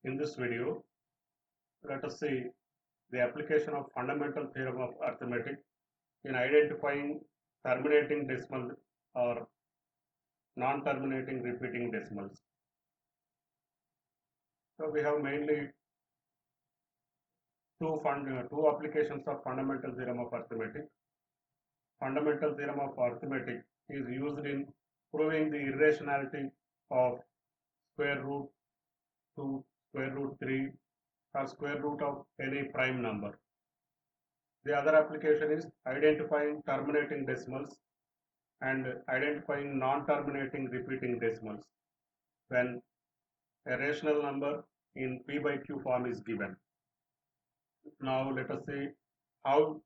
In this video, let us see the application of fundamental theorem of arithmetic in identifying terminating decimal or non-terminating repeating decimals. So we have mainly two applications of fundamental theorem of arithmetic. Fundamental theorem of arithmetic is used in proving the irrationality of square root 2, square root 3 or square root of any prime number. The other application is identifying terminating decimals and identifying non-terminating repeating decimals when a rational number in p by q form is given. Now let us see how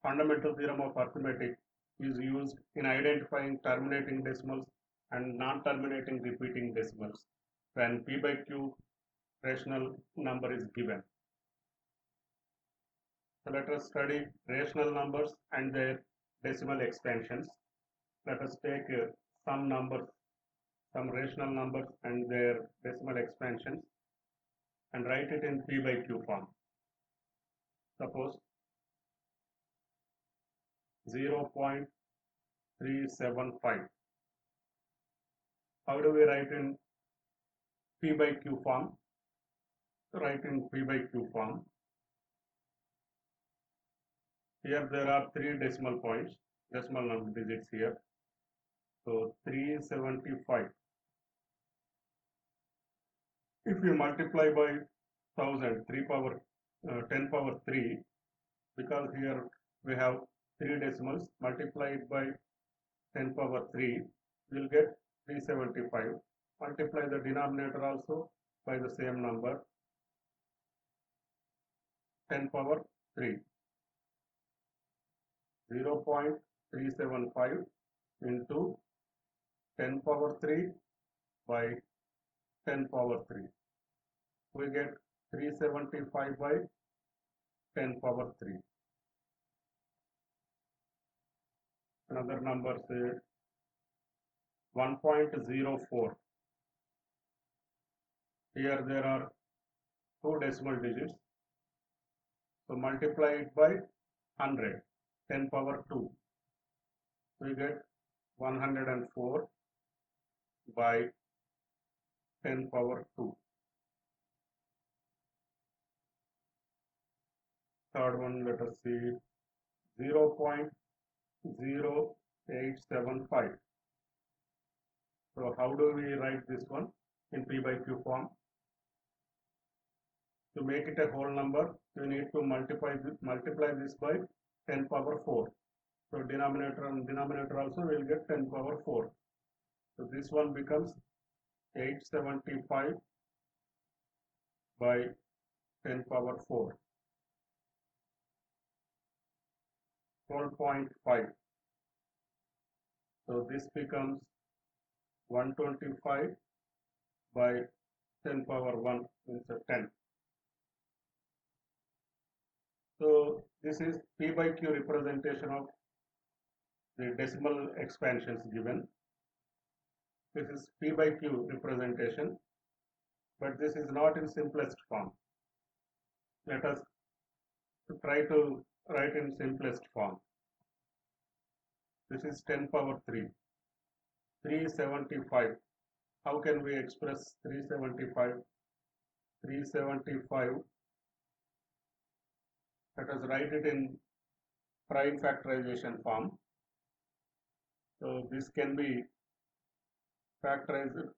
fundamental theorem of arithmetic is used in identifying terminating decimals and non-terminating repeating decimals when p by q rational number is given. So let us study rational numbers and their decimal expansions. Let us take some rational numbers and their decimal expansions and write it in p by q form. Suppose 0.375. How do we write in p by q form? Write in p by q form. Here there are three decimal points, decimal number digits here. So 375. If you multiply by 1000, 10 power 3, because here we have three decimals, multiplied by 10 power 3, we will get 375. Multiply the denominator also by the same number, 10 power 3. 0.375 into 10 power 3 by 10 power 3. We get 375 by 10 power 3. Another number say 1.04. Here there are two decimal digits. So multiply it by 100, 10 power 2. We get 104 by 10 power 2. Third one, let us see 0.0875. So how do we write this one in p by q form? To make it a whole number, you need to multiply this by 10 power 4. So denominator and denominator also will get 10 power 4. So this one becomes 875 by 10 power 4. 12.5. So this becomes 125 by 10 power 1 means 10. So this is p by q representation of the decimal expansions given. This is p by q representation, but this is not in simplest form. Let us try to write in simplest form. This is 10 power 3. 375. How can we express 375? 375. Let us write it in prime factorization form. So this can be factorized.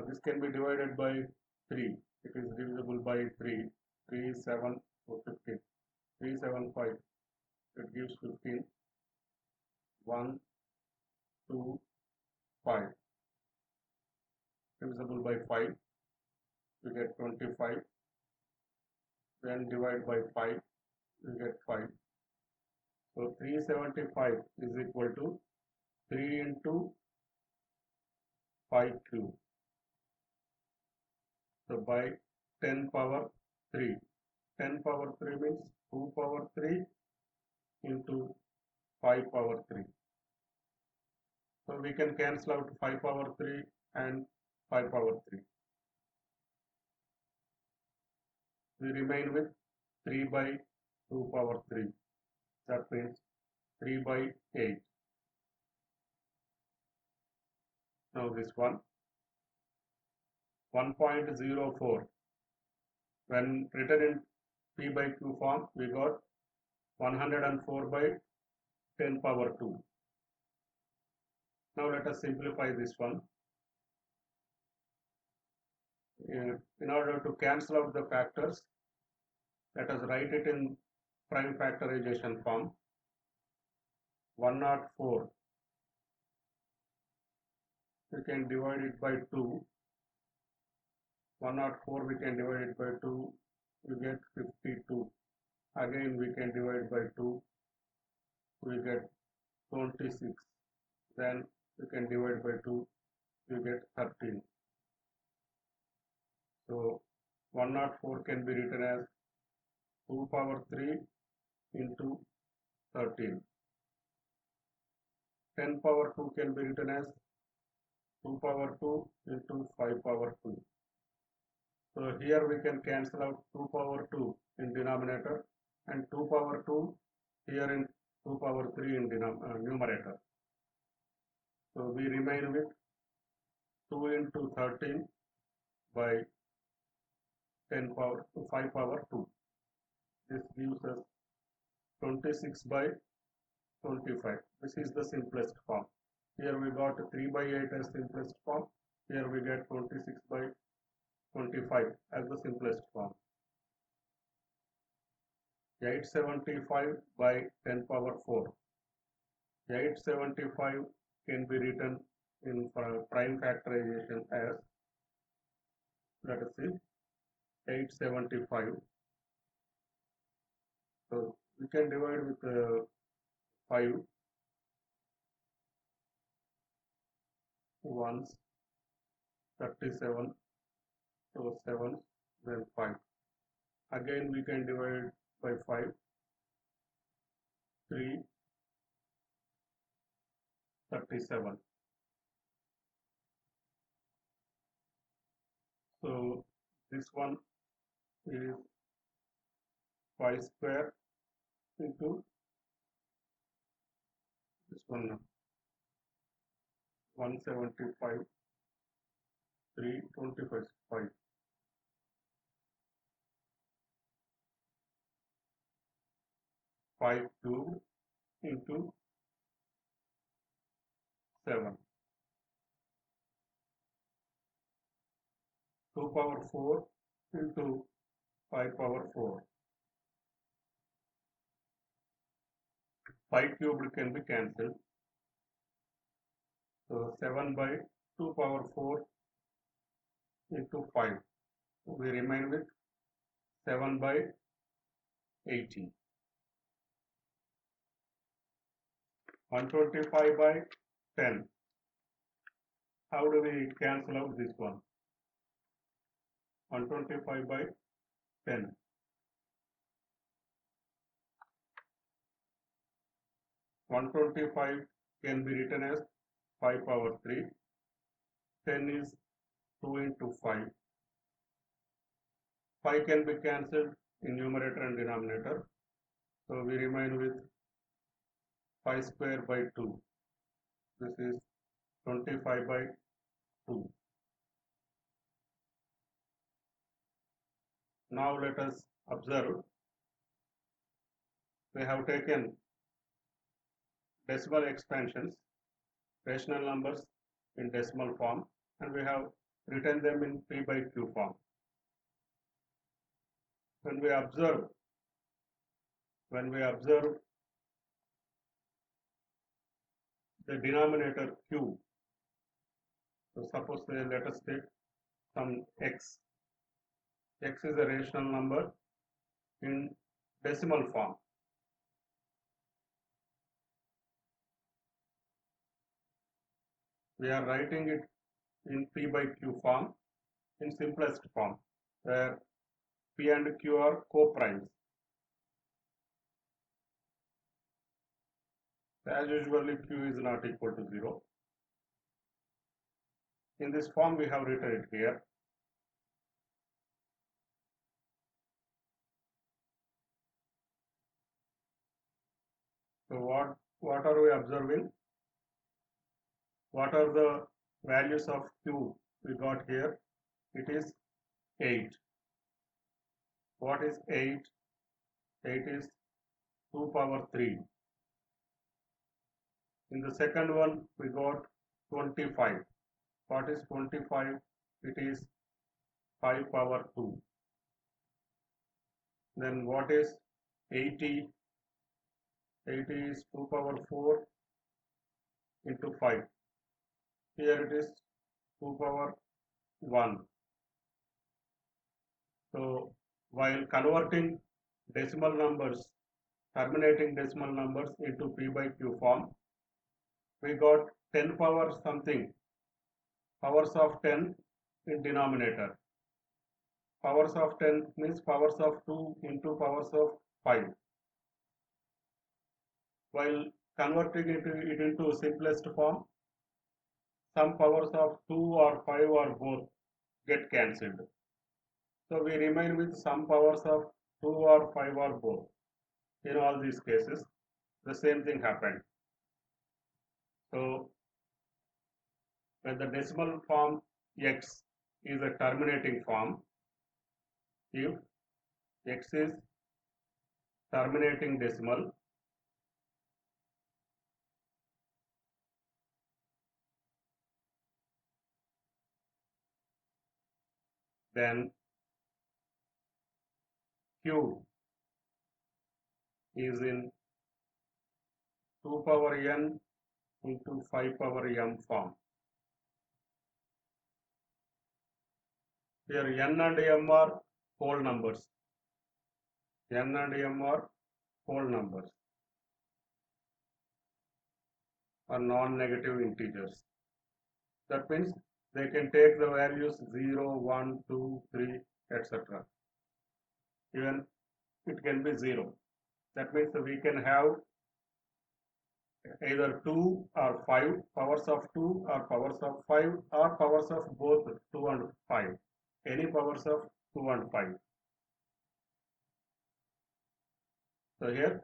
This can be divided by 3. It is divisible by 3. 3, 7, 15. 375. It gives 15. 1, 2, 5. Divisible by 5. We get 25. Then divide by 5. We get 5. So 375 is equal to 3 into 5 cube. So by 10 power 3. 10 power 3 means 2 power 3 into 5 power 3. So we can cancel out 5 power 3 and 5 power 3. we remain with 3 by 2 power 3. That means 3 by 8. Now this one 1.04. When written in P by Q form, we got 104 by 10 power 2. Now let us simplify this one. In order to cancel out the factors, let us write it in prime factorization form. 104, we can divide it by 2. 104 we can divide it by 2, we get 52. Again we can divide by 2, we get 26. Then we can divide by 2, we get 13. So 104 can be written as 2 power 3 into 13. 10 power 2 can be written as 2 power 2 into 5 power 2. So here we can cancel out 2 power 2 in denominator and 2 power 2 here in 2 power 3 in numerator. So we remain with 2 into 13 by 10 power to 5 power 2. This gives us 26 by 25. This is the simplest form. Here we got 3 by 8 as simplest form. Here we get 26 by 25 as the simplest form. 875 by 10 power 4. 875 can be written in prime factorization as, let us see, 875. So we can divide with 5 ones, 37, so 7, then 5. Again we can divide by 5, 3, 37. So this one is 5 square into this one 175, 3, 25, 5. 5 cubed into 7. 2 power 4 into 5 power 4. 5 cubed can be cancelled. So 7 by 2 power 4 into 5. We remain with 7 by 18. 125 by 10. How do we cancel out this one? 125 by 10. 125 can be written as 5 power 3. 10 is 2 into 5. 5 can be cancelled in numerator and denominator. So we remain with 5 square by 2. This is 25 by 2. Now let us observe. We have taken decimal expansions, rational numbers in decimal form, and we have written them in P by Q form. When we observe the denominator Q, so suppose let us take some x. X is a rational number in decimal form. We are writing it in P by Q form in simplest form, where P and Q are co-primes. As usually, Q is not equal to 0. In this form, we have written it here. So what are we observing? What are the values of Q we got here? It is 8. What is 8? 8 is 2 power 3. In the second one we got 25. What is 25? It is 5 power 2. Then what is 80? 80 is 2 power 4 into 5. Here it is 2 power 1. So while converting decimal numbers, terminating decimal numbers into P by Q form, we got 10 power something, powers of 10 in denominator. Powers of 10 means powers of 2 into powers of 5. While converting it into simplest form, some powers of 2 or 5 or both get cancelled. So we remain with some powers of 2 or 5 or both. In all these cases, the same thing happened. So when the decimal form x is a terminating form, if x is terminating decimal, then q is in 2 power n into 5 power m form. Here n and m are whole numbers. N and m are whole numbers or non-negative integers. That means they can take the values 0, 1, 2, 3, etc. Even it can be 0. That means we can have either 2 or 5, powers of 2 or powers of 5 or powers of both 2 and 5. Any powers of 2 and 5. So here,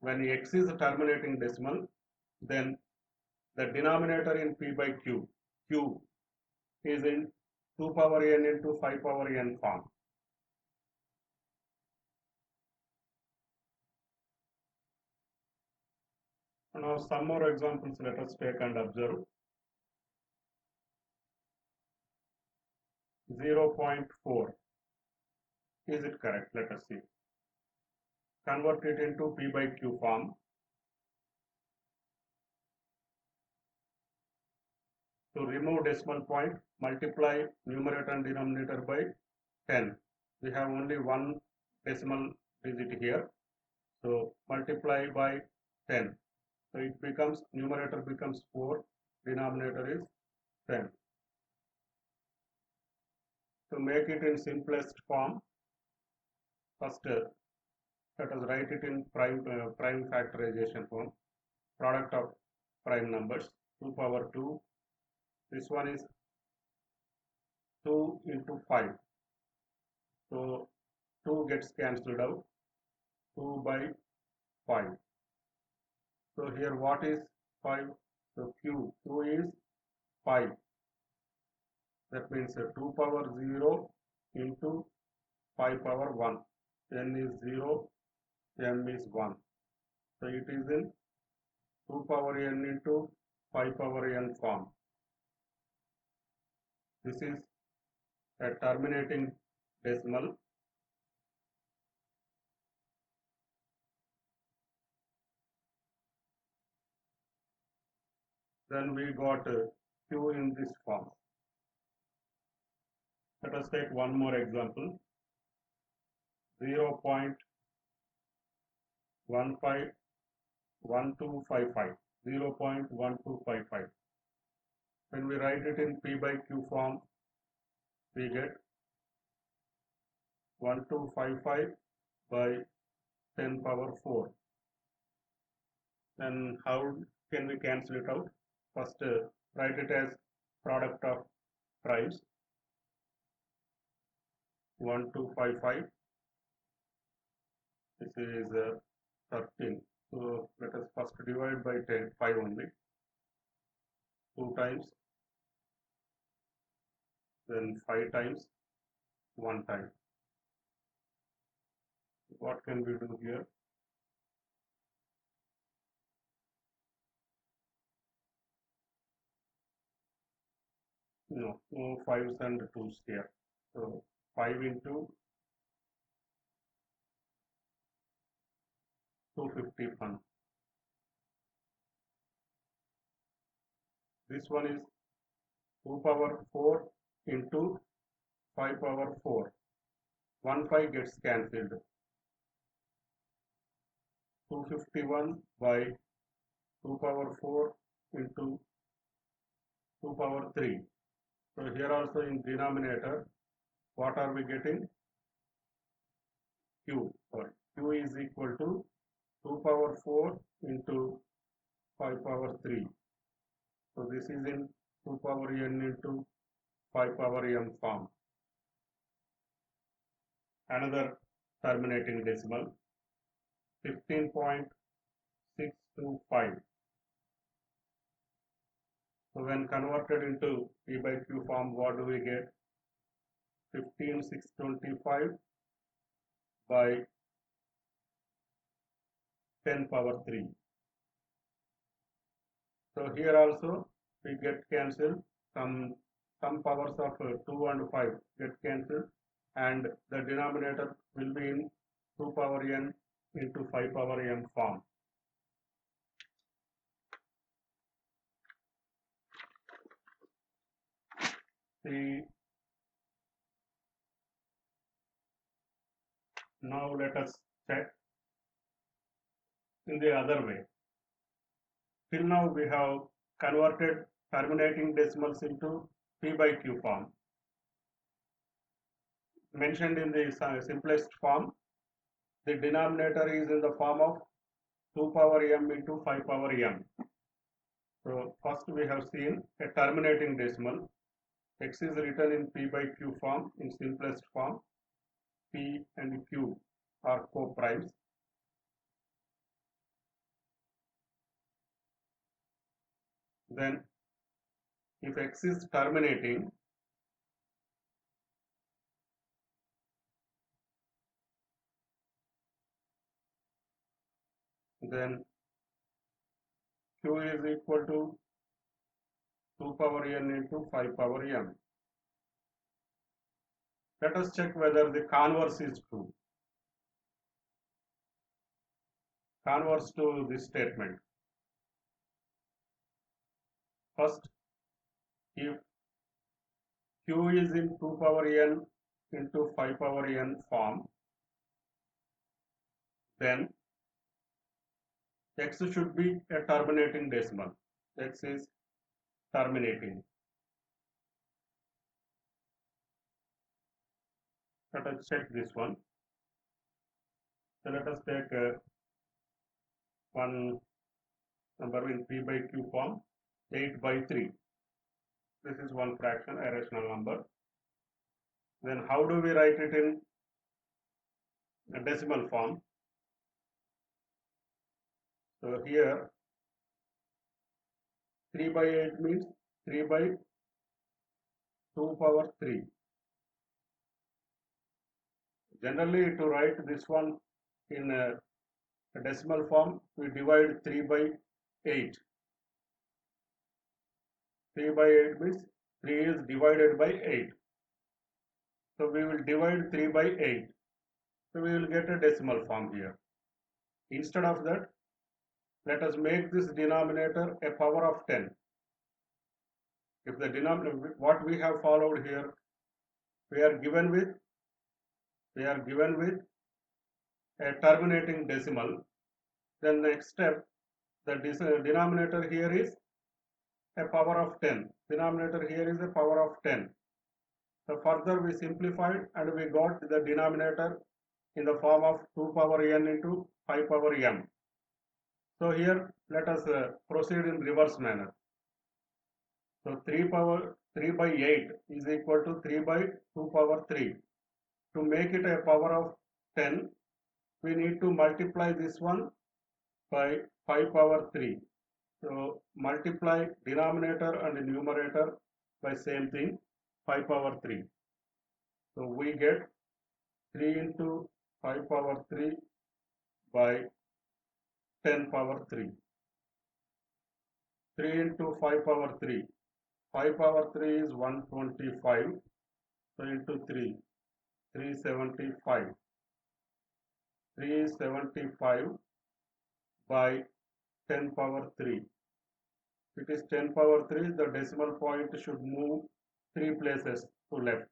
when x is a terminating decimal, then the denominator in P by Q, Q is in 2 power n into 5 power n form. Now some more examples let us take and observe. 0.4. Is it correct? Let us see. Convert it into P by Q form. To remove decimal point, multiply numerator and denominator by 10. We have only one decimal digit here. So multiply by 10. So it becomes, numerator becomes 4, denominator is 10. To make it in simplest form, first let us write it in prime factorization form. Product of prime numbers, 2 power 2. This one is 2 into 5. So 2 gets cancelled out. 2 by 5. So here what is 5? So Q is 5. That means 2 power 0 into 5 power 1. N is 0, M is 1. So it is in 2 power n into 5 power n form. This is a terminating decimal. Then we got Q in this form. Let us take one more example. 0.1255. 0.1255. When we write it in P by Q form, we get 1255 by 10 power 4. Then how can we cancel it out? First, write it as product of primes. 1255. This is 13. So let us first divide by 10, 5 only. 2 times, then 5 times, 1 time. What can we do here? No 5s and 2s here. So 5 into 251. This one is 2 power 4 into 5 power 4. 1 5 gets cancelled. 251 by 2 power 4 into 2 power 3. So here also in denominator, what are we getting? Q. Sorry, Q is equal to 2 power 4 into 5 power 3. So this is in 2 power n into 5 power m form. Another terminating decimal, 15.625. So when converted into P by Q form, what do we get? 15,625 by 10 power 3. So here also we get cancelled. Some powers of 2 and 5 get cancelled, and the denominator will be in 2 power n into 5 power m form. See, now let us check in the other way. Till now we have converted terminating decimals into P by Q form. Mentioned in the simplest form, the denominator is in the form of 2 power m into 5 power m. So first we have seen a terminating decimal. X is written in P by Q form in simplest form. P and Q are co-primes. Then if X is terminating, then Q is equal to 2 power n into 5 power m. Let us check whether the converse is true. Converse to this statement. First, if Q is in 2 power n into 5 power n form, then X should be a terminating decimal. X is terminating. Let us check this one. So let us take one number in P by Q form, 8 by 3. This is one fraction, a rational number. Then how do we write it in a decimal form? So here 3 by 8 means 3 by 2 power 3. Generally, to write this one in a decimal form, we divide 3 by 8. 3 by 8 means 3 is divided by 8. So we will divide 3 by 8. So we will get a decimal form here. Instead of that, let us make this denominator a power of 10. If the denominator, what we have followed here, we are given with a terminating decimal. Then next step, the denominator here is a power of 10. Denominator here is a power of 10. So further we simplified and we got the denominator in the form of 2 power n into 5 power m. So here let us proceed in reverse manner. So 3 by 8 is equal to 3 by 2 power 3. To make it a power of 10, we need to multiply this one by 5 power 3. So multiply denominator and numerator by same thing, 5 power 3. So we get 3 into 5 power 3 by 10 power 3. 3 into 5 power 3. 5 power 3 is 125. So into 3, 375. 375 by 10 power 3. If it is 10 power 3, the decimal point should move 3 places to left.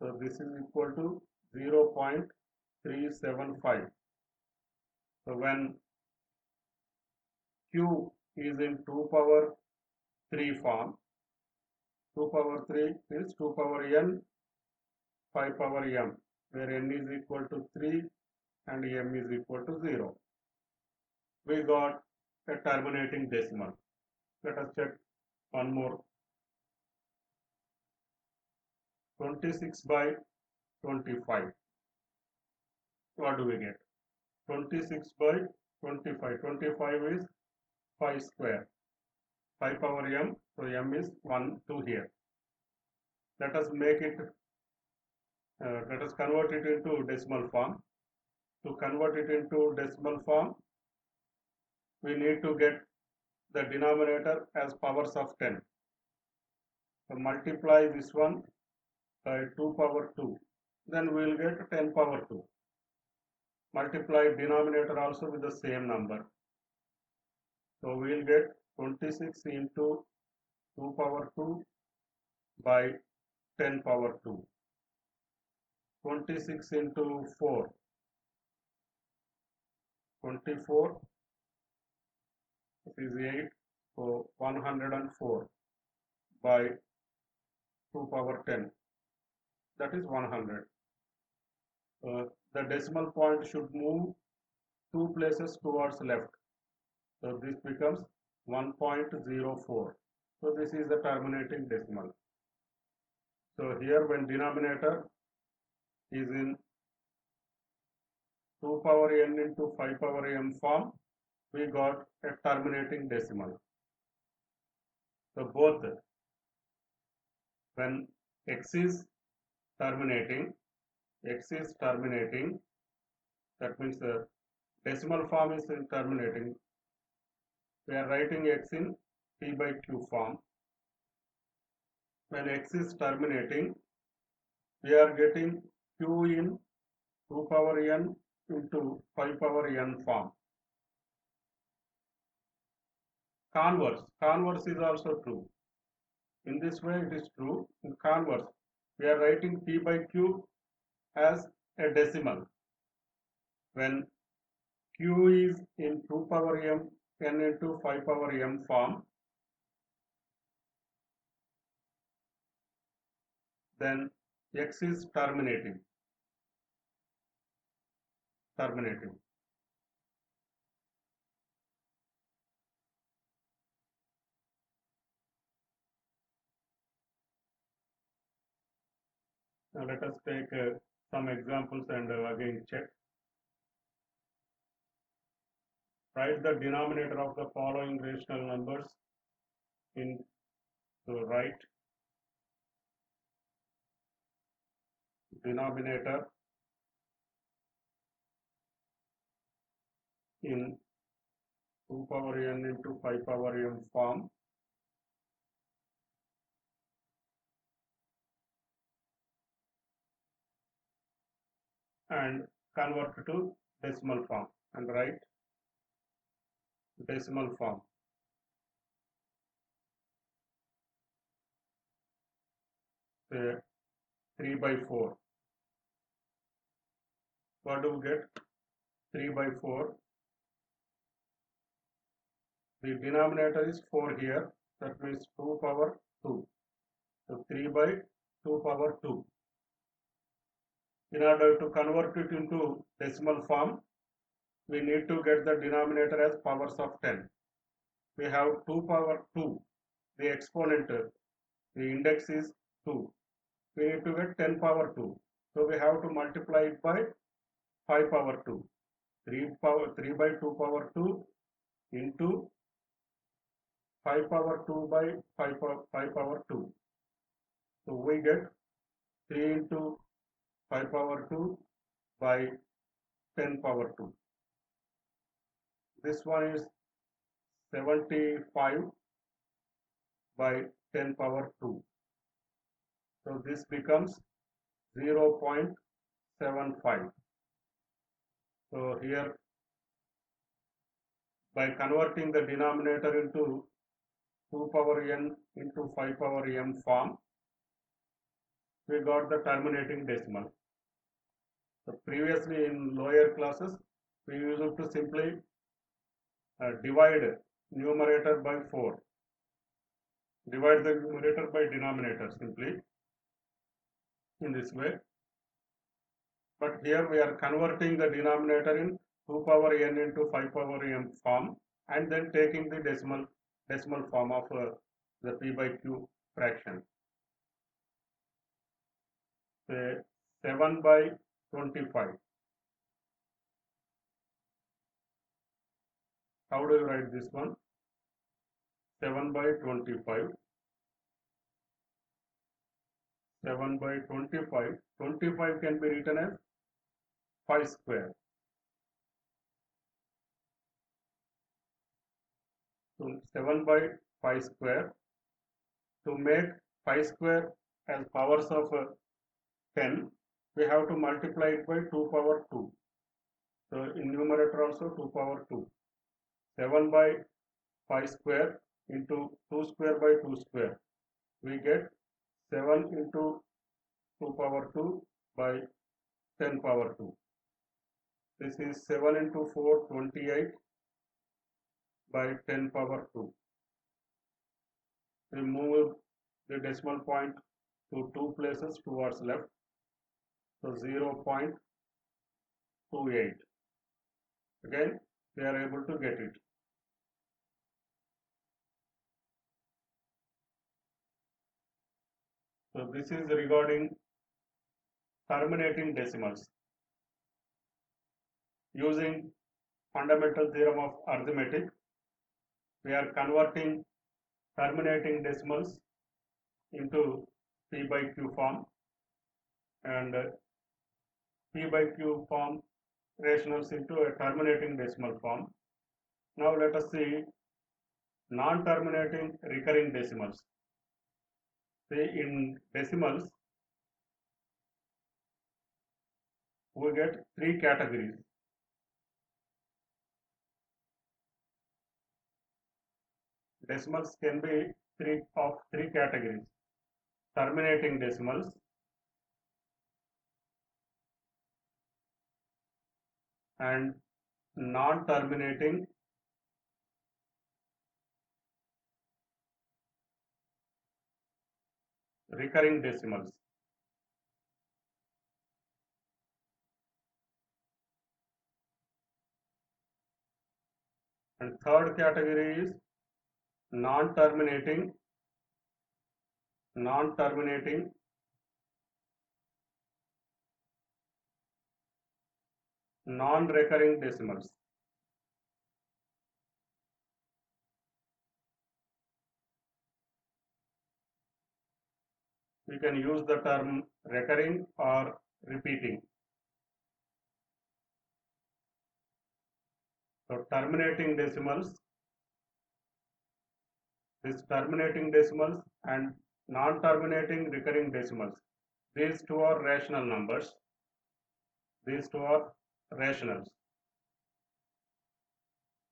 So this is equal to 0.375. So when Q is in 2 power 3 form, 2 power 3 is 2 power n, 5 power m, where n is equal to 3 and m is equal to 0. We got a terminating decimal. Let us check one more. 26 by 25. What do we get? 26 by 25. 25 is 5 square. 5 power m. So m is 1, 2 here. Let us make it, let us convert it into decimal form. To convert it into decimal form, we need to get the denominator as powers of 10. So multiply this one by 2 power 2. Then we will get 10 power 2. Multiply denominator also with the same number. So we will get 26 into 2 power 2 by 10 power 2. 26 into 4. 24. This is 8. So 104 by 2 power 10. That is 100. The decimal point should move 2 places towards left. So this becomes 1.04. So this is the terminating decimal. So here when denominator is in 2 power n into 5 power m form, we got a terminating decimal. So both when x is terminating, that means the decimal form is terminating. We are writing x in p by q form. When x is terminating, we are getting q in 2 power n into 5 power n form. Converse is also true. In this way it is true. In converse, we are writing p by q as a decimal. When q is in 2 power m n into 5 power m form, then x is terminating. Now let us take some examples and again check. Write the denominator of the following rational numbers in the right denominator in 2 power n into 5 power m form and convert to decimal form and write decimal form. Say 3 by 4. What do we get? 3 by 4. The denominator is 4 here. That means 2 power 2. So 3 by 2 power 2. In order to convert it into decimal form, we need to get the denominator as powers of 10. We have 2 power 2. The exponent, the index is 2. We need to get 10 power 2. So we have to multiply it by 5 power 2. 3 by 2 power 2 into 5 power 2 by 5 power 2. So we get 3 into 5 power 2 by 10 power 2. This one is 75 by 10 power 2. So this becomes 0.75. So here, by converting the denominator into 2 power n into 5 power m form, we got the terminating decimal. So previously in lower classes, we used to simply divide numerator by 4. Divide the numerator by denominator simply in this way. But here we are converting the denominator in 2 power n into 5 power m form and then taking the decimal form of the p by q fraction. Say 7 by 25. How do you write this one? 7 by 25. 7 by 25. 25 can be written as 5 square. So 7 by 5 square. To make 5 square as powers of 10, we have to multiply it by 2 power 2. So in numerator also 2 power 2. 7 by 5 square into 2 square by 2 square. We get 7 into 2 power 2 by 10 power 2. This is 7 into 4, 28 by 10 power 2. We move the decimal point to 2 places towards left. So 0.28. Again, we are able to get it. So this is regarding terminating decimals. Using fundamental theorem of arithmetic, we are converting terminating decimals into p by q form and p by q form rationals into a terminating decimal form. Now let us see non-terminating recurring decimals. Say in decimals, we get 3 categories. Decimals can be three categories: terminating decimals, and non-terminating recurring decimals. And third category is non-terminating non-recurring decimals. We can use the term recurring or repeating. So terminating decimals, this terminating decimals and non-terminating recurring decimals, these two are rational numbers. These two are rationals.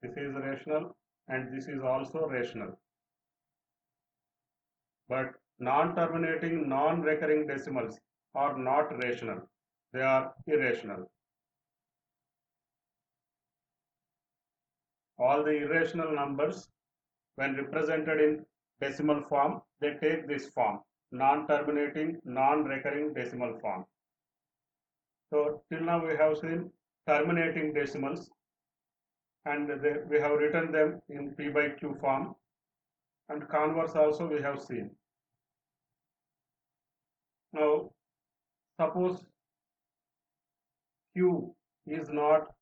This is rational and this is also rational. But non-terminating, non-recurring decimals are not rational. They are irrational. All the irrational numbers, when represented in decimal form, they take this form, non-terminating, non-recurring decimal form. So till now we have seen terminating decimals and we have written them in p by q form, and converse also we have seen. Now suppose q is not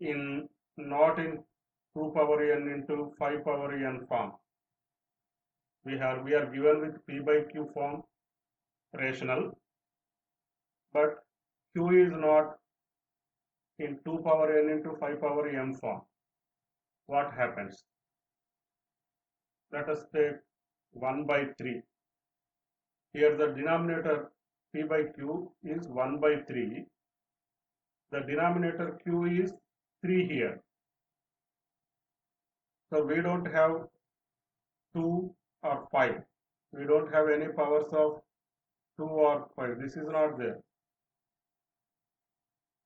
in 2 power n into 5 power n form. We are given with p by q form rational, but q is not in 2 power n into 5 power m form. What happens? Let us take 1 by 3. Here the denominator p by q is 1 by 3. The denominator q is 3 here. So we don't have 2 or 5. We don't have any powers of 2 or 5. This is not there.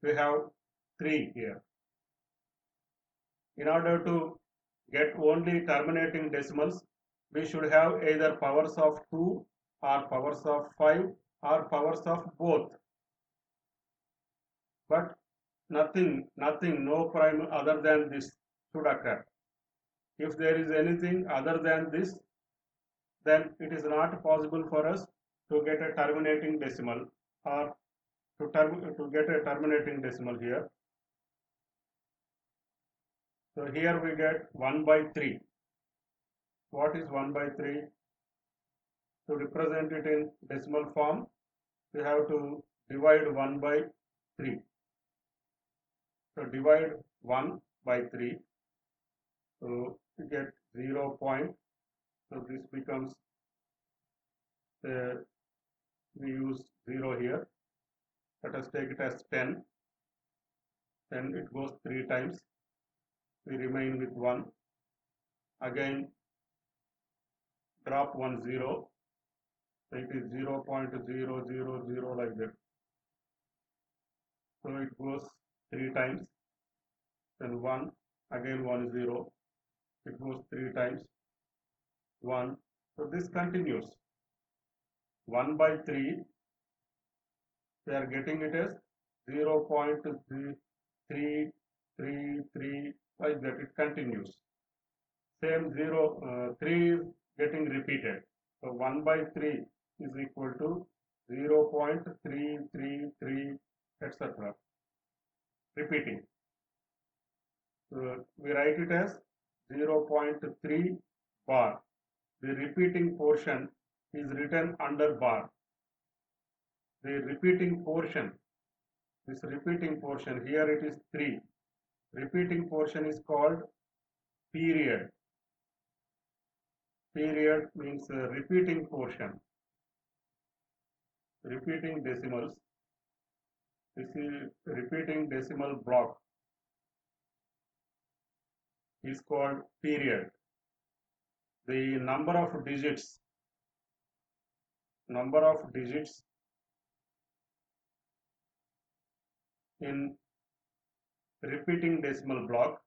We have 3 here. In order to get only terminating decimals, we should have either powers of 2 or powers of 5 or powers of both. But nothing, no prime other than this should occur. If there is anything other than this, then it is not possible for us to get a terminating decimal, or to get a terminating decimal here. So here we get 1 by 3. What is 1 by 3? To represent it in decimal form, we have to divide 1 by 3. So divide 1 by 3. So we get 0 point. So this becomes, we use 0 here. Let us take it as 10. Then it goes 3 times. We remain with 1. Again, drop 1 0. So it is 0.000 like that. So it goes 3 times. Then 1. Again 1 0. It goes 3 times. 1. So this continues. 1 by 3. We are getting it as 0.333 like that. It continues. Same 3 is getting repeated. So 1 by 3 is equal to 0.333, etc. Repeating. So we write it as 0.3 bar. The repeating portion is written under bar. The repeating portion, this repeating portion, here it is 3. Repeating portion is called period. Period means repeating portion. Repeating decimals. This is repeating decimal block is called period. The number of digits in repeating decimal block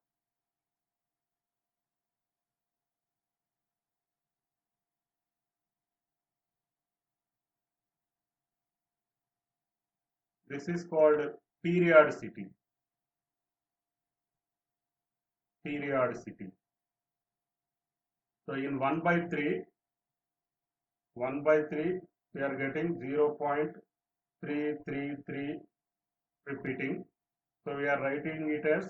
this is called periodicity. Periodicity. So in 1 by 3 we are getting 0.333 repeating. So we are writing it as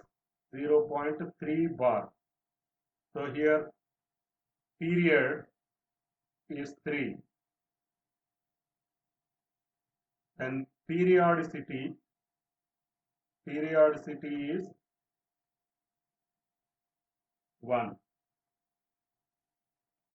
0.3 bar. So here period is 3 and periodicity is 1.